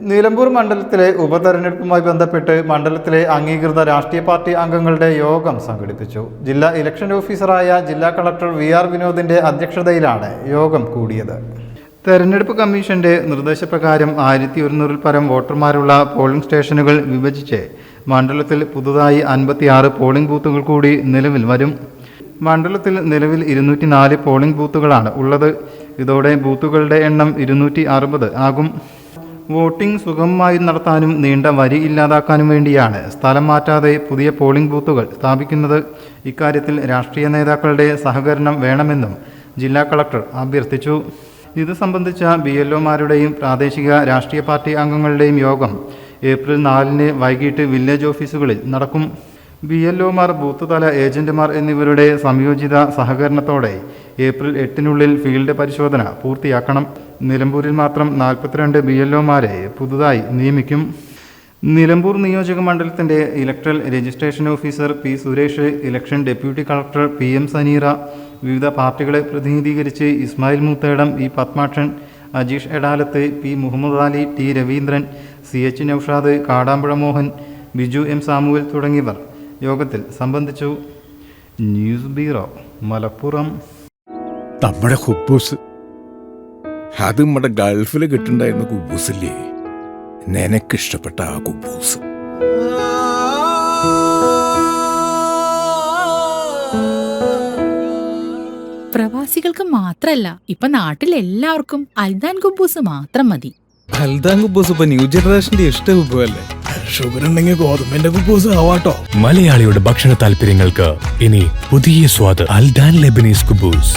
നിലമ്പൂർ മണ്ഡലത്തിലെ ഉപതെരഞ്ഞെടുപ്പുമായി ബന്ധപ്പെട്ട് മണ്ഡലത്തിലെ അംഗീകൃത രാഷ്ട്രീയ പാർട്ടി അംഗങ്ങളുടെ യോഗം സംഘടിപ്പിച്ചു. ജില്ലാ ഇലക്ഷൻ ഓഫീസറായ ജില്ലാ കളക്ടർ വി.ആർ. വിനോദിന്റെ അധ്യക്ഷതയിലാണ് യോഗം കൂടിയത്. തെരഞ്ഞെടുപ്പ് കമ്മീഷന്റെ നിർദ്ദേശപ്രകാരം 1100-ൽ പരം വോട്ടർമാരുള്ള പോളിംഗ് സ്റ്റേഷനുകൾ വിഭജിച്ച് മണ്ഡലത്തിൽ പുതുതായി 56 പോളിംഗ് ബൂത്തുകൾ കൂടി നിലവിൽ വരും. മണ്ഡലത്തിൽ നിലവിൽ 204 പോളിംഗ് ബൂത്തുകളാണ് ഉള്ളത്. ഇതോടെ ബൂത്തുകളുടെ എണ്ണം 260 ആകും. വോട്ടിംഗ് സുഗമമായി നടത്താനും നീണ്ട വരി ഇല്ലാതാക്കാനും വേണ്ടിയാണ് സ്ഥലം മാറ്റാതെ പുതിയ പോളിംഗ് ബൂത്തുകൾ സ്ഥാപിക്കുന്നത്. ഇക്കാര്യത്തിൽ രാഷ്ട്രീയ നേതാക്കളുടെ സഹകരണം വേണമെന്നും ജില്ലാ കളക്ടർ അഭ്യർത്ഥിച്ചു. ഇത് സംബന്ധിച്ച BLOമാരുടെയും പ്രാദേശിക രാഷ്ട്രീയ പാർട്ടി അംഗങ്ങളുടെയും യോഗം ഏപ്രിൽ 4-ന് വൈകിട്ട് വില്ലേജ് ഓഫീസുകളിൽ നടക്കും. BLOമാർ, ബൂത്ത് തല ഏജന്റുമാർ എന്നിവരുടെ സംയോജിത സഹകരണത്തോടെ ഏപ്രിൽ 8-നുള്ളിൽ ഫീൽഡ് പരിശോധന പൂർത്തിയാക്കണം. നിലമ്പൂരിൽ മാത്രം 42 BLOമാരെ പുതുതായി നിയമിക്കും. നിലമ്പൂർ നിയോജക മണ്ഡലത്തിന്റെ electoral registration officer P. Suresh, election deputy collector PM. Saneera, വിവിധ പാർട്ടികളെ പ്രതിനിധീകരിച്ച് Ismail Moothedam, E. Padmakshan, Ajeesh Edalath, P. Muhammad Ali, T. Raveendran, CH. Noushad, Kadampuzha Mohan, Biju M. Samuel തുടങ്ങിയവർ യോഗത്തിൽ സംബന്ധിച്ചു. News bureau, Malappuram. നമ്മുടെ കുബൂസ് അത് നമ്മുടെ ഗൾഫിൽ കിട്ടുണ്ടായിരുന്ന കുബൂസില്ലേ, നിനക്കിഷ്ടപ്പെട്ട ആ കുബൂസ്. പ്രവാസികൾക്ക് മാത്രല്ല, ഇപ്പൊ നാട്ടിലെല്ലാവർക്കും അൽദാൻ കുബൂസ് മാത്രം മതി. അൽദാൻ കുബൂസ് ഇപ്പൊ ന്യൂ ജനറേഷന്റെ ഇഷ്ട കുബുവല്ലേ. ഷുഗർ ഉണ്ടെങ്കിൽ ഗോതമ്പിന്റെ കുബൂസ് ആവാട്ടോ. മലയാളിയുടെ ഭക്ഷണ താല്പര്യങ്ങൾക്ക് ഇനി പുതിയ സ്വാദ്. അൽദാൻ ലെബനീസ് കുബൂസ്.